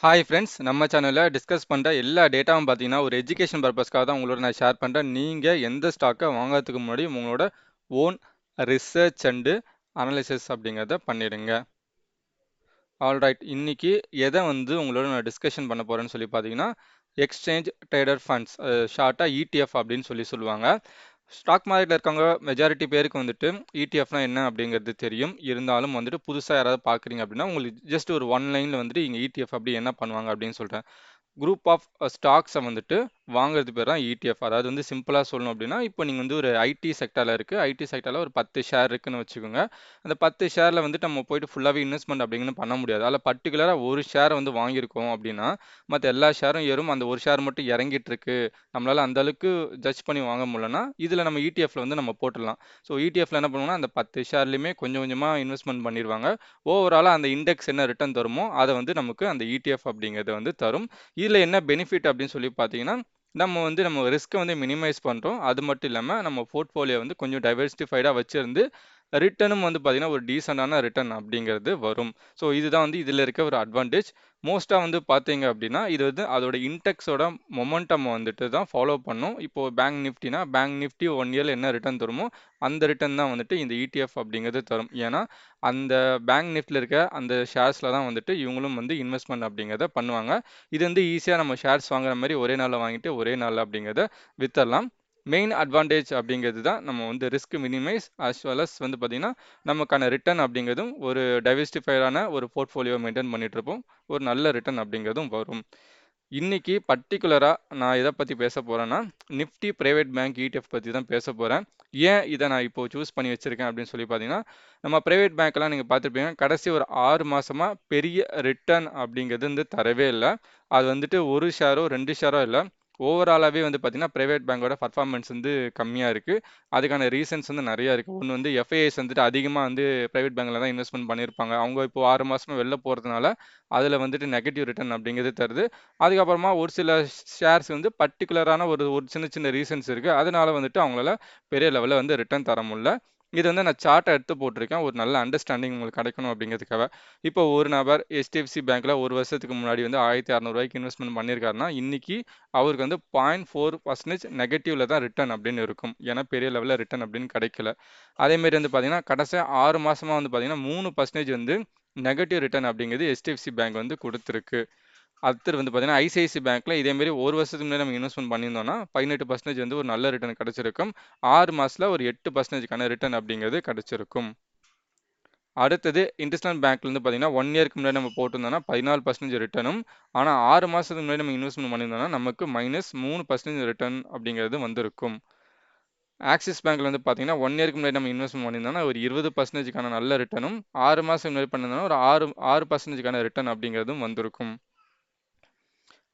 Hi friends, நம்ம சேனலில் discuss பண்ணுற எல்லா டேட்டாவும் பார்த்தீங்கன்னா ஒரு எஜுகேஷன் பர்பஸ்க்காக தான் உங்களோட நான் ஷேர் பண்ணுறேன். நீங்கள் எந்த ஸ்டாக்கை வாங்குறதுக்கு முன்னாடி உங்களோட ஓன் ரிசர்ச் அண்டு அனலிசிஸ் அப்படிங்கிறத பண்ணிடுங்க. ஆல்ரைட், இன்னைக்கு எதை உங்களோட நான் டிஸ்கஷன் பண்ண போகிறேன்னு சொல்லி பார்த்தீங்கன்னா எக்ஸ்சேஞ்ச் ட்ரேடர் ஃபண்ட்ஸ், ஷார்ட்டாக இடிஎஃப் அப்படின்னு சொல்லுவாங்க. ஸ்டாக் மார்க்கெட்டில் இருக்கவங்க மெஜாரிட்டி பேருக்கு இடிஎஃப்னா என்ன அப்படிங்கிறது தெரியும். இருந்தாலும் புதுசாக யாராவது பார்க்குறீங்க அப்படின்னா உங்களுக்கு ஜஸ்ட் ஒரு ஒன் லைனில் இங்கே இடிஎஃப் அப்படி என்ன பண்ணுவாங்க அப்படின்னு சொல்கிறேன். குரூப் ஆஃப் ஸ்டாக்ஸை வாங்குறது பேர் தான் இடிஎஃப். அதாவது சிம்பிளாக சொல்லணும் அப்படின்னா இப்போ நீங்கள் ஒரு ஐடி செக்டரில் இருக்குது, ஐடி செக்டரில் ஒரு 10 ஷேர் இருக்குன்னு வச்சுக்கோங்க. அந்த 10 ஷேரில் நம்ம போயிட்டு ஃபுல்லாகவே இன்வெஸ்ட்மெண்ட் அப்படிங்கன்னு பண்ண முடியாது. அதில் பர்டிகுலராக ஒரு ஷேரை வாங்கியிருக்கோம் அப்படின்னா மற்ற எல்லா ஷேரும் ஏறும், அந்த ஒரு ஷேர் மட்டும் இறங்கிட்டு இருக்கு, நம்மளால் அந்த அளவுக்கு ஜட்ஜ் பண்ணி வாங்க முடியலன்னா இதில் நம்ம இடிஎஃப்ல நம்ம போட்டுடலாம். ஸோ இடிஎஃப்ல என்ன பண்ணுவோம்னா அந்த 10 ஷேர்லையுமே கொஞ்சம் கொஞ்சமாக இன்வெஸ்ட்மெண்ட் பண்ணிடுவாங்க. ஓவராலாக அந்த இண்டெக்ஸ் என்ன ரிட்டர்ன் தருமோ அதை நமக்கு அந்த இடிஎஃப் அப்படிங்கிறது தரும். இதில் என்ன பெனிஃபிட் அப்படின்னு சொல்லி பார்த்தீங்கன்னா நம்ம ரிஸ்க்கை மினிமைஸ் பண்ணுறோம். அது மட்டும் இல்லாமல் நம்ம போர்ட்ஃபோலியோ கொஞ்சம் டைவர்சிஃபைடாக வச்சிருந்து ரிட்டர்னும் பார்த்தீங்கன்னா ஒரு டீசெண்டான ரிட்டர்ன் அப்படிங்கிறது வரும். ஸோ இதுதான் இதில் இருக்க ஒரு அட்வான்டேஜ். மோஸ்ட்டாக பார்த்தீங்க அப்படின்னா இது அதோட இன்டெக்ஸோட மொமெண்டம் தான் ஃபாலோ பண்ணும். இப்போ பேங்க் நிஃப்டினா பேங்க் நிஃப்டி 1 இயர்ல என்ன ரிட்டர்ன் தருமோ அந்த ரிட்டர்ன் தான் இந்த இடிஎஃப் அப்படிங்கிறது தரும். ஏன்னா அந்த பேங்க் நிஃப்டியில் இருக்க அந்த ஷேர்ஸில் தான் இவங்களும் இன்வெஸ்ட்மெண்ட் அப்படிங்கிறத பண்ணுவாங்க. இது ஈஸியாக நம்ம ஷேர்ஸ் வாங்குற மாதிரி ஒரே நாளில் வாங்கிட்டு ஒரே நாளில் அப்படிங்கிறத வித்தரலாம். மெயின் அட்வான்டேஜ் அப்படிங்கிறது தான் நம்ம risk minimise as well as பார்த்தீங்கன்னா நமக்கான ரிட்டர்ன் அப்படிங்கிறதும் ஒரு டைவர்சிஃபைடான ஒரு போர்ட்ஃபோலியோ மெயின்டைன் பண்ணிட்டு இருப்போம். ஒரு நல்ல ரிட்டர்ன் அப்படிங்கிறதும் வரும். இன்னைக்கு பர்டிகுலராக நான் எதை பற்றி பேச போகிறேன்னா நிஃப்டி பிரைவேட் பேங்க் இடிஎஃப் பற்றி தான் பேச போகிறேன். ஏன் இதை நான் இப்போ சூஸ் பண்ணி வச்சுருக்கேன் அப்படின்னு சொல்லி பார்த்தீங்கன்னா நம்ம பிரைவேட் பேங்க்லாம் நீங்கள் பார்த்துருப்பீங்க, கடைசி ஒரு 6 மாதமாக பெரிய ரிட்டர்ன் அப்படிங்கிறது தரவே இல்லை. அது ஒரு ஷேரோ 2 ஷேரோ இல்லை, ஓவராலாகவே பார்த்தீங்கன்னா பிரைவேட் பேங்கோட பர்ஃபார்மன்ஸ் கம்மியாக இருக்குது. அதுக்கான ரீசன்ஸ் நிறையா இருக்குது. ஒன்று எஃப்ஐஎஸ் அதிகமாக பிரைவேட் பேங்கில் தான் இன்வெஸ்ட்மெண்ட் பண்ணியிருப்பாங்க. அவங்க இப்போ 6 மாதமாக வெளில போகிறதுனால அதில் நெகட்டிவ் ரிட்டர்ன் அப்படிங்கிறது தருது. அதுக்கப்புறமா ஒரு சில ஷேர்ஸ் பர்டிகுலரான ஒரு ஒரு சின்ன சின்ன ரீசன்ஸ் இருக்குது, அதனால அவங்களால பெரிய லெவலில் ரிட்டர்ன் தர முடியல. இது நான் சார்ட்டை எடுத்து போட்டிருக்கேன், ஒரு நல்ல அண்டர்ஸ்டாண்டிங் உங்களுக்கு கிடைக்கணும் அப்படிங்கிறதுக்காக. இப்போ ஒரு நபர் HDFC பேங்க்கில் ஒரு வருஷத்துக்கு முன்னாடி 1600 இன்வெஸ்ட்மெண்ட் பண்ணியிருக்காருன்னா இன்னைக்கு அவருக்கு 0.4% நெகட்டிவ்ல தான் ரிட்டர்ன் அப்படின்னு இருக்கும். ஏன்னா பெரிய லெவலில் ரிட்டர்ன் அப்படின்னு கிடைக்கல. அதேமாரி பார்த்தீங்கன்னா கடைசி 6 மாசமா பார்த்தீங்கன்னா 3% நெகட்டிவ் ரிட்டர்ன் அப்படிங்கிறது HDFC பேங்க் கொடுத்துருக்கு. அடுத்தது பார்த்தீங்கன்னா ஐசிஐசி பேங்க்ல இதேமாரி ஒரு வருஷத்துக்கு முன்னாடி நம்ம இன்வெஸ்ட்மெண்ட் பண்ணியிருந்தோம்னா 18% ஒரு நல்ல ரிட்டர்ன் கிடைச்சிருக்கும். 6 மாசத்துல ஒரு 8%க்கான ரிட்டர்ன் அப்படிங்கிறது கிடைச்சிருக்கும். அடுத்தது இண்டஸ்இண்ட் பேங்க்ல பார்த்தீங்கன்னா 1 இயருக்கு முன்னாடி நம்ம போட்டிருந்தோம்னா 14% ரிட்டர்னும், ஆனால் 6 மாசத்துக்கு முன்னாடி நம்ம இன்வெஸ்ட்மெண்ட் பண்ணியிருந்தோம்னா நமக்கு -3% ரிட்டர்ன் அப்படிங்கிறது வந்திருக்கும். ஆக்சிஸ் பேங்க்ல பார்த்தீங்கன்னா 1 இயருக்கு முன்னாடி நம்ம இன்வெஸ்ட்மெண்ட் பண்ணியிருந்தோம்னா ஒரு 20%க்கான நல்ல ரிட்டர்னும், 6 மாசம் முன்னாடி பண்ணியிருந்தோம்னா ஒரு 6% ரிட்டர்ன் அப்படிங்கிறதும் வந்திருக்கும்.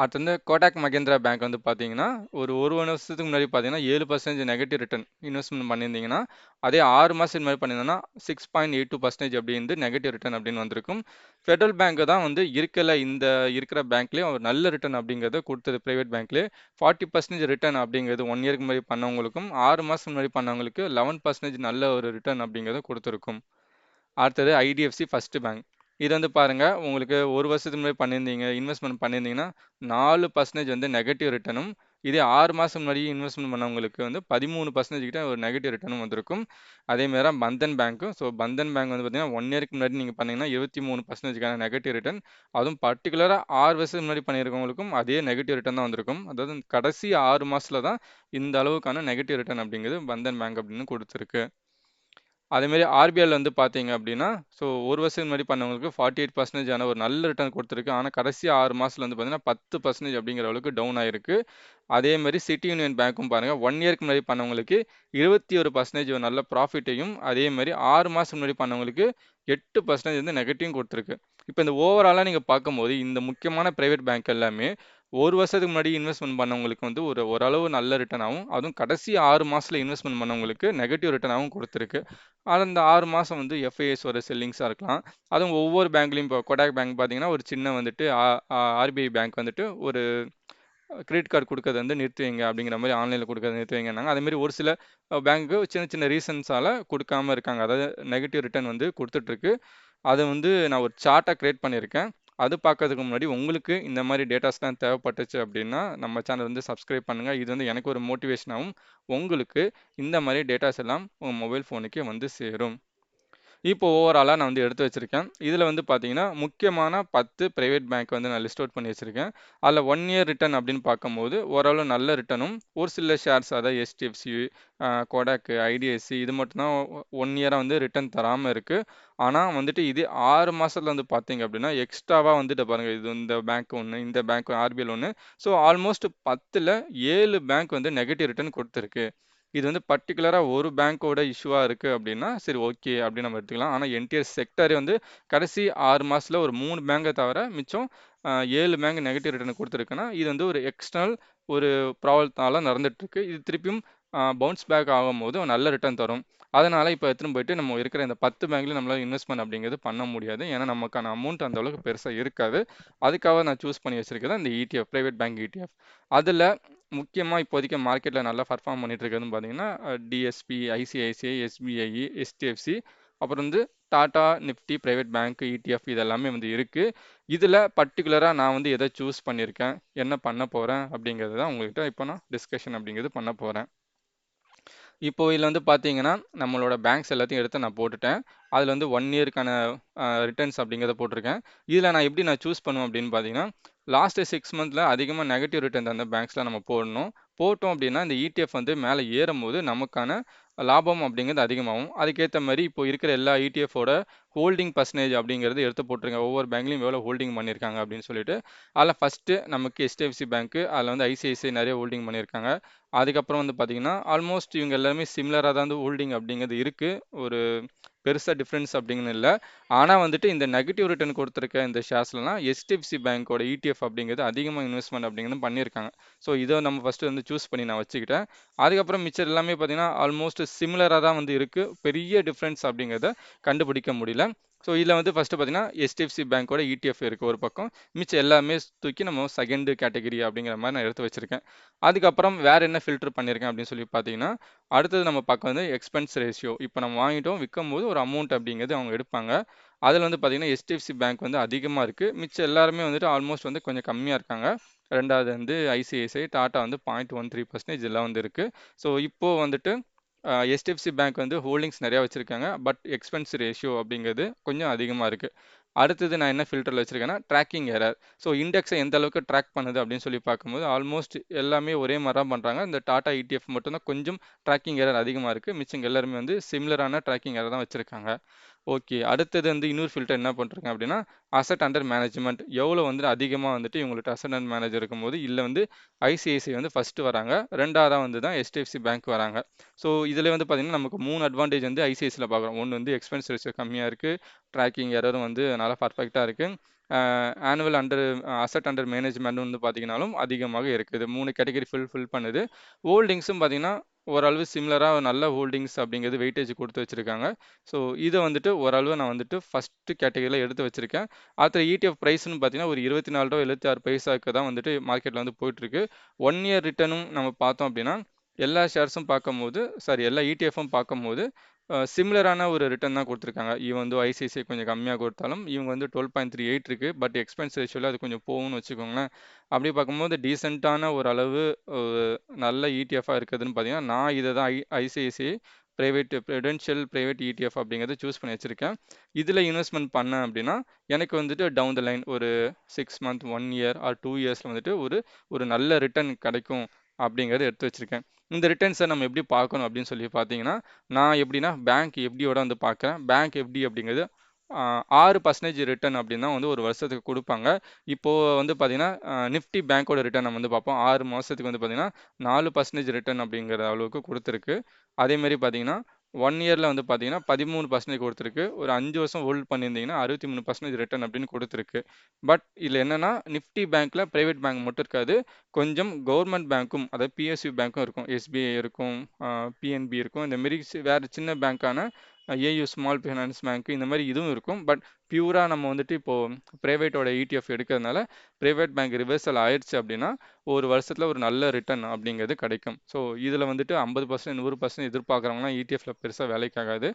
அடுத்து கோடாக் மகேந்திரா பேங்க் பார்த்தீங்கன்னா ஒரு வருஷத்துக்கு முன்னாடி பார்த்தீங்கன்னா 7% நெகட்டிவ் ரிட்டர்ன் இன்வெஸ்ட்மெண்ட் பண்ணியிருந்தீங்கன்னா, அதே 6 மாதத்துக்கு முன்னாடி பண்ணியிருந்தோம்னா 6.82% அப்படி நெகட்டிவ் ரிட்டர்ன் அப்படின்னு வந்திருக்கும். ஃபெடரல் பேங்க் தான் இந்த இருக்கிற பேங்க்லேயே ஒரு நல்ல ரிட்டர்ன் அப்படிங்கிறத கொடுத்தது. ப்ரைவேட் பேங்க்லேயே 40% ரிட்டர்ன் அப்படிங்கிறது 1 இயருக்கு முன்னாடி பண்ணவங்களுக்கும் 6 மாதம் முன்னாடி பண்ணவங்களுக்கு 11% நல்ல ஒரு ரிட்டர்ன் அப்படிங்கிறத கொடுத்துருக்கும். அடுத்தது ஐடிஎஃப்சி ஃபர்ஸ்ட் பேங்க். இது பாருங்க, உங்களுக்கு ஒரு வருஷத்துக்கு முன்னாடி பண்ணியிருந்தீங்க இன்வெஸ்ட்மெண்ட் பண்ணியிருந்தீங்கன்னா 4% நெகட்டிவ் ரிட்டர்னும், இதே 6 மாதம் முன்னாடி இன்வெஸ்ட்மெண்ட் பண்ணவங்களுக்கு 13% கிட்ட ஒரு நெகட்டிவ் ரிட்டர்னும் வந்திருக்கும். அதேமாரி பந்தன் பேங்க்கும். ஸோ பந்தன் பேங்க் பார்த்தீங்கன்னா 1 இயருக்கு முன்னாடி நீங்கள் பண்ணீங்கன்னா 23%க்கான நெகட்டிவ் ரிட்டர்ன், அதுவும் பர்டிகுலராக 6 வருஷத்துக்கு முன்னாடி பண்ணியிருக்கவங்களுக்கும் அதே நெகட்டிவ் ரிட்டர்ன் தான் வந்திருக்கும். அதாவது கடைசி 6 மாதத்துல தான் இந்த அளவுக்கான நெகட்டிவ் ரிட்டர்ன் அப்படிங்கிறது பந்தன் பேங்க் அப்படின்னு கொடுத்துருக்கு. அதேமாரி ஆர்பிஎல் பார்த்தீங்க அப்படின்னா, ஸோ ஒரு வருஷத்துக்கு முன்னாடி பண்ணவங்களுக்கு 48% ஒரு நல்ல ரிட்டர்ன் கொடுத்துருக்கு. ஆனால் கடைசி 6 மாதத்துல பார்த்தீங்கன்னா 10% அப்படிங்கிற அளவுக்கு டவுன் ஆயிருக்கு. அதேமாதிரி சிட்டி யூனியன் பேங்க்கும் பாருங்கள், 1 இயருக்கு முன்னாடி பண்ணவங்களுக்கு 21% ஒரு நல்ல ப்ராஃபிட்டையும், அதேமாதிரி 6 மாதம் முன்னாடி பண்ணவங்களுக்கு 8% நெகட்டிவும் கொடுத்துருக்கு. இப்போ இந்த ஓவராலாக நீங்கள் பார்க்கும்போது இந்த முக்கியமான பிரைவேட் பேங்க் எல்லாமே ஒரு வருஷத்துக்கு முன்னாடி இன்வெஸ்ட்மெண்ட் பண்ணவங்களுக்கு ஓரளவு நல்ல ரிட்டர்ன் ஆகும், அதுவும் கடைசி 6 மாதத்தில் இன்வெஸ்ட்மெண்ட் பண்ணவங்களுக்கு நெகட்டிவ் ரிட்டர்னாகவும் கொடுத்துருக்கு. அந்த 6 மாதம் எஃப்ஐஎஸ் ஒரு செல்லிங்ஸாக இருக்கலாம். அதுவும் ஒவ்வொரு பேங்க்லையும் இப்போ கொடாக் பேங்க் பார்த்தீங்கன்னா ஒரு சின்ன ஆர்பிஐ பேங்க் ஒரு கிரெடிட் கார்டு கொடுக்கறத நிறுத்தி வைங்க அப்படிங்கிற மாதிரி ஆன்லைனில் கொடுக்கறத நிறுத்தி வைங்கன்னாங்க. அதேமாதிரி ஒரு சில பேங்க்கு சின்ன சின்ன ரீசன்ஸால் கொடுக்காம இருக்காங்க. அதாவது நெகட்டிவ் ரிட்டர்ன் கொடுத்துட்ருக்கு. அதை நான் ஒரு சார்ட்டாக கிரியேட் பண்ணியிருக்கேன். அது பார்க்கறதுக்கு முன்னாடி உங்களுக்கு இந்த மாதிரி டேட்டாஸ்லாம் தேவைப்பட்டுச்சு அப்படின்னா நம்ம சேனல் வந்து சப்ஸ்கிரைப் பண்ணுங்கள். இது வந்து எனக்கு ஒரு மோட்டிவேஷனாகவும் உங்களுக்கு இந்த மாதிரி டேட்டாஸ் எல்லாம் உங்கள் மொபைல் ஃபோனுக்கே வந்து சேரும். இப்போ ஓவராலாக நான் வந்து எடுத்து வச்சிருக்கேன். இதில் வந்து பார்த்தீங்கன்னா முக்கியமான 10 பிரைவேட் பேங்க் வந்து நான் லிஸ்ட் அவுட் பண்ணி வச்சிருக்கேன். அதில் 1 இயர் ரிட்டர்ன் அப்படின்னு பார்க்கும்போது ஓரளவு நல்ல ரிட்டர்னும் ஒரு சில ஷேர்ஸ் அதாவது HDFC, கொடாக், IDFC இது மட்டும்தான் 1 இயராக வந்து ரிட்டர்ன் தராமல் இருக்குது. ஆனால் வந்துட்டு இது 6 மாதத்தில் வந்து பார்த்தீங்க அப்படின்னா எக்ஸ்ட்ராவாக வந்துட்டு பாருங்கள், இது இந்த பேங்க் ஒன்று, இந்த பேங்க் RBL ஒன்று. ஸோ ஆல்மோஸ்ட் 10ல் 7 பேங்க் வந்து நெகட்டிவ் ரிட்டர்ன் கொடுத்துருக்கு. இது வந்து பர்டிகுலராக ஒரு பேங்க்கோட இஷ்யூவாக இருக்குது அப்படின்னா சரி ஓகே அப்படின்னு நம்ம எடுத்துக்கலாம். ஆனால் என்டையர் செக்டரே வந்து கடைசி 6 மாதத்தில் ஒரு 3 பேங்கை தவிர மிச்சம் 7 பேங்க் நெகட்டிவ் ரிட்டர்ன் கொடுத்துருக்குன்னா இது வந்து ஒரு எக்ஸ்டர்னல் ஒரு ப்ராப்ளத்தால் நடந்துட்டுருக்கு. இது திருப்பியும் பவுன்ஸ் பேக் ஆகும்போது நல்ல ரிட்டர்ன் தரும். அதனால் இப்போ எடுத்துன்னு போயிட்டு நம்ம இருக்கிற இந்த 10 பேங்க்லையும் நம்மளால் இன்வெஸ்ட்மெண்ட் அப்படிங்கிறது பண்ண முடியாது. ஏன்னா நமக்கான அமௌண்ட் அந்த அளவுக்கு பெருசாக இருக்காது. அதுக்காக நான் சூஸ் பண்ணி வச்சிருக்கிறது இந்த ETF, ப்ரைவேட் பேங்க் ETF. அதில் முக்கியமாக இப்போதைக்கு மார்க்கெட்டில் நல்லா பர்ஃபார்ம் பண்ணிட்டு இருக்கிறதுன்னு பார்த்தீங்கன்னா DSP, ICICI, SBI, HDFC, அப்புறம் வந்து Tata Nifty private bank ETF இது எல்லாமே வந்து இருக்குது. இதில் பர்டிகுலராக நான் வந்து எதை சூஸ் பண்ணியிருக்கேன், என்ன பண்ண போகிறேன் அப்படிங்கிறது தான் உங்கள்கிட்ட இப்போ நான் டிஸ்கஷன் அப்படிங்கிறது பண்ண போகிறேன். இப்போ இதில் வந்து பார்த்தீங்கன்னா நம்மளோட பேங்க்ஸ் எல்லாத்தையும் எடுத்து நான் போட்டுட்டேன். அதில் வந்து 1 இயருக்கான ரிட்டர்ன்ஸ் அப்படிங்கிறத போட்டிருக்கேன். இதில் நான் எப்படி சூஸ் பண்ணுவேன் அப்படின்னு பார்த்தீங்கன்னா லாஸ்ட் 6 மந்த்தில் அதிகமாக நெகட்டிவ் ரிட்டர்ன் தந்த பேங்க்ஸில் நம்ம போடணும். போட்டோம் அப்படின்னா இந்த ETF வந்து மேலே ஏறும்போது நமக்கான லாபம் அப்படிங்கிறது அதிகமாகும். அதுக்கேற்ற மாதிரி இப்போ இருக்கிற எல்லா ETF-ஓட ஹோல்டிங் பர்சன்டேஜ் அப்படிங்கிறது எடுத்து போட்டுருங்க. ஒவ்வொரு பேங்க்லையும் எவ்வளோ ஹோல்டிங் பண்ணியிருக்காங்க அப்படின்னு சொல்லிட்டு. அதில் ஃபஸ்ட்டு நமக்கு HDFC பேங்க்கு, அதில் வந்து ICICI நிறைய ஹோல்டிங் பண்ணியிருக்காங்க. அதுக்கப்புறம் வந்து பார்த்தீங்கன்னா ஆல்மோஸ்ட் இவங்க எல்லாமே சிமிலராக தான் வந்து ஹோல்டிங் அப்படிங்கிறது இருக்குது. ஒரு பெருசாக டிஃப்ரென்ஸ் அப்படிங்கன்னு இல்லை. ஆனால் வந்துட்டு இந்த நெகட்டிவ் ரிட்டர்ன் கொடுத்துருக்க இந்த ஷேர்ஸ்லாம் HDFC பேங்க்கோட ETF அப்படிங்கிறது அதிகமாக இன்வெஸ்ட்மெண்ட் அப்படிங்கிறது பண்ணியிருக்காங்க. ஸோ இதை நம்ம ஃபஸ்ட்டு வந்து சூஸ் பண்ணி நான் வச்சுக்கிட்டேன். அதுக்கப்புறம் மிச்சம் எல்லாமே பார்த்தீங்கன்னா ஆல்மோஸ்ட் சிமிலராக தான் வந்து இருக்குது. பெரிய டிஃப்ரென்ஸ் அப்படிங்கிறத கண்டுபிடிக்க முடியல. ஸோ இதில் வந்து ஃபஸ்ட்டு பார்த்தீங்கன்னா HDFC பேங்க்கோட ETF இருக்குது ஒரு பக்கம். மிச்சம் எல்லாமே தூக்கி நம்ம செகண்ட் கேட்டகரி அப்படிங்கிற மாதிரி நான் எடுத்து வச்சுருக்கேன். அதுக்கப்புறம் வேறு என்ன ஃபில்டர் பண்ணியிருக்கேன் அப்படின்னு சொல்லி பார்த்தீங்கன்னா அடுத்தது நம்ம பார்க்க வந்து எக்ஸ்பென்ஸ் ரேஷியோ. இப்போ நம்ம வாங்கிட்டோம், விற்கும்போது ஒரு அமௌண்ட் அப்படிங்கிறது அவங்க எடுப்பாங்க. அதில் வந்து பார்த்தீங்கன்னா HDFC பேங்க் வந்து அதிகமாக இருக்குது. மிச்சம் எல்லாருமே வந்துட்டு ஆல்மோஸ்ட் வந்து கொஞ்சம் கம்மியாக இருக்காங்க. ரெண்டாவது வந்து ICICI, டாட்டா வந்து 0.13% இதெல்லாம் வந்து இருக்குது. ஸோ இப்போது வந்துட்டு HDFC பேங்க் வந்து ஹோல்டிங்ஸ் நிறையா வச்சுருக்காங்க. பட் எக்ஸ்பென்ஸ் ரேஷியோ அப்படிங்கிறது கொஞ்சம் அதிகமாக இருக்குது. அடுத்தது நான் என்ன ஃபில்டரில் வச்சுருக்கேன்னா ட்ராக்கிங் எரர். ஸோ இண்டெக்ஸை எந்த அளவுக்கு ட்ராக் பண்ணுது அப்படின்னு சொல்லி பார்க்கும்போது ஆல்மோஸ்ட் எல்லாமே ஒரே மாதிரி தான் பண்ணுறாங்க. இந்த டாடா ETF மட்டும்தான் கொஞ்சம் ட்ராக்கிங் எரர் அதிகமாக இருக்குது. மிச்சங்க எல்லாருமே வந்து சிமிலரான ட்ராக்கிங் எரர் தான் வச்சுருக்காங்க. ஓகே, அடுத்தது வந்து இன்னொரு ஃபில்டர் என்ன பண்ணுறேங்க அப்படின்னா அசட் அண்டர் மேனேஜ்மெண்ட் எவ்வளோ வந்து அதிகமாக வந்துட்டு இவங்கள்ட்ட அசட் அண்டர் மேனேஜர் இருக்கும்போது இல்லை வந்து ICICI வந்து ஃபஸ்ட்டு வராங்க, ரெண்டாவதாக வந்து தான் HDFC பேங்க் வராங்க. ஸோ இதில் வந்து பார்த்திங்கன்னா நமக்கு 3 அட்வான்டேஜ் வந்து ICICIயில் பார்க்குறோம். ஒன்று வந்து எக்ஸ்பென்ஸ் ரேஷியோ கம்மியாக இருக்குது, ட்ராக்கிங் எரரும் வந்து நல்லா பர்ஃபெக்டாக இருக்குது, annual under asset under management வந்து பார்த்தீங்கன்னாலும் அதிகமாக இருக்குது. 3 கேட்டகரி ஃபில் பண்ணுது. ஹோல்டிங்ஸும் பார்த்தீங்கன்னா ஓரளவு சிமிலராக நல்ல ஹோல்டிங்ஸ் அப்படிங்கிறது வெயிட்டேஜ் கொடுத்து வச்சுருக்காங்க. ஸோ இதை வந்துட்டு ஓரளவு நான் வந்துட்டு ஃபஸ்ட்டு கேட்டகரியில் எடுத்து வச்சுருக்கேன். அடுத்த ETF ப்ரைஸ்னு பார்த்தீங்கன்னா ஒரு ₹24.76 தான் வந்துட்டு மார்க்கெட்டில் வந்து போயிட்டுருக்கு. 1 இயர் ரிட்டர்னும் நம்ம பார்த்தோம் அப்படின்னா எல்லா ஷேர்ஸும் பார்க்கும்போது எல்லா ETF-ம் பார்க்கும்போது சிமிலரான ஒரு ரிட்டர்ன் தான் கொடுத்துருக்காங்க. இவன் வந்து ICICI கொஞ்சம் கம்மியாக கொடுத்தாலும் இவங்க வந்து 12.38 இருக்குது. பட் எக்ஸ்பென்ஸ் ரேஷியோவில் அது கொஞ்சம் போகும்னு வச்சுக்கோங்களேன். அப்படி பார்க்கும்போது டீசெண்டான ஒரு அளவு நல்ல ETF-ஆக இருக்குதுன்னு பார்த்தீங்கன்னா நான் இதை தான் ICICI ப்ரெடென்ஷியல் பிரைவேட் ETF அப்படிங்கிறத சூஸ் பண்ணி வச்சுருக்கேன். இதில் இன்வெஸ்ட்மெண்ட் பண்ணேன் அப்படின்னா எனக்கு வந்துட்டு டவுன் த லைன் ஒரு 6 மந்த், 1 இயர் ஆர் 2 இயர்ஸில் வந்துட்டு ஒரு நல்ல ரிட்டர்ன் கிடைக்கும் அப்படிங்கிறத எடுத்து வச்சுருக்கேன். இந்த ரிட்டர்ன்ஸை நம்ம எப்படி பார்க்கணும் அப்படின்னு சொல்லி பார்த்தீங்கன்னா நான் எப்படின்னா பேங்க் FDயோட வந்து பார்க்குறேன். பேங்க் FD அப்படிங்கிறது 6% ரிட்டர்ன் அப்படின்னா வந்து ஒரு வருஷத்துக்கு கொடுப்பாங்க. இப்போது வந்து பார்த்தீங்கன்னா நிஃப்டி பேங்க்கோட ரிட்டர்ன் நம்ம வந்து பார்ப்போம். 6 மாதத்துக்கு வந்து பார்த்தீங்கன்னா 4% ரிட்டர்ன் அப்படிங்கிற அளவுக்கு கொடுத்துருக்கு. அதேமாரி பார்த்தீங்கன்னா 1 இயரில் வந்து பார்த்தீங்கன்னா 13% கொடுத்துருக்கு. ஒரு 5 வருஷம் ஹோல்ட் பண்ணியிருந்தீங்கன்னா 63% ரிட்டர்ன் அப்படின்னு கொடுத்துருக்கு. பட் இதில் என்னென்னா நிஃப்டி பேங்க்கில் ப்ரைவேட் பேங்க் மட்டும் இருக்காது, கொஞ்சம் கவர்மெண்ட் பேங்க்கும் அதாவது PSU பேங்க்கும் இருக்கும், SBI இருக்கும், PNB இருக்கும். இந்தமாரி வேறு சின்ன பேங்க்கான AU ஸ்மால் ஃபைனான்ஸ் பேங்க் இந்த மாதிரி இதுவும் இருக்கும். பட் பியூராக நம்ம வந்துட்டு இப்போது ப்ரைவேட்டோட ETF எடுக்கிறதுனால ப்ரைவேட் பேங்க் ரிவர்சல் ஆயிடுச்சு அப்படின்னா ஒரு வருஷத்தில் ஒரு நல்ல ரிட்டர்ன் அப்படிங்கிறது கிடைக்கும். ஸோ இதில் வந்துட்டு 50%, 100% எதிர்பார்க்குறவங்களாம் ETF பெருசாக வேலைக்காகாது.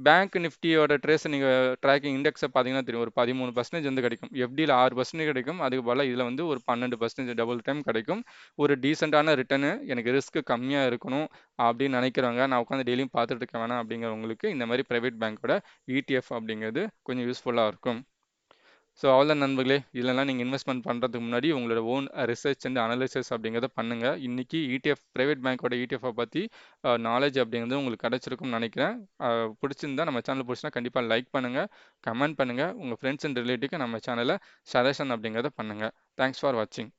பேங்க் நிஃப்டியோட ட்ரேஸை நீங்கள் ட்ராக்கிங் இண்டெக்ஸை பார்த்தீங்கன்னா தெரியும், ஒரு 13% வந்து கிடைக்கும். எஃப்டியில் 6% கிடைக்கும். அதுக்கு பதிலாக இதில் வந்து ஒரு 12% டபுள் டைம் கிடைக்கும். ஒரு டீசெண்டான ரிட்டர்னு, எனக்கு ரிஸ்க் கம்மியாக இருக்கணும் அப்படின்னு நினைக்கிறவங்க, நான் உட்காந்து டெய்லியும் பார்த்துட்டு இருக்க வேணாம் அப்படிங்கிறவங்களுக்கு இந்த மாதிரி ப்ரைவேட் பேங்க்கோட ETF அப்படிங்கிறது கொஞ்சம் யூஸ்ஃபுல்லாக இருக்கும். ஸோ அவ்வளோதான் நண்பர்களே. இதெல்லாம் நீங்கள் இன்வெஸ்ட்மெண்ட் பண்ணுறதுக்கு முன்னாடி உங்களோட ஓன் ரிசர்ச் அண்ட் அனலைசிஸ் அப்படிங்கிறத பண்ணுங்கள். இன்றைக்கி ETF ப்ரைவேட் பேங்க்கோட ETF பற்றி நாலேஜ் அப்படிங்கிறது உங்களுக்கு கிடச்சிருக்கும்னு நினைக்கிறேன். பிடிச்சிருந்தா நம்ம சேனல் பிடிச்சினா கண்டிப்பாக லைக் பண்ணுங்கள், கமெண்ட் பண்ணுங்கள், உங்கள் ஃப்ரெண்ட்ஸ் அண்ட் ரிலேட்டிவ்க்கு நம்ம சேனலை சஜஷன் அப்படிங்கிறத பண்ணுங்கள். தேங்க்ஸ் ஃபார் வாட்சிங்.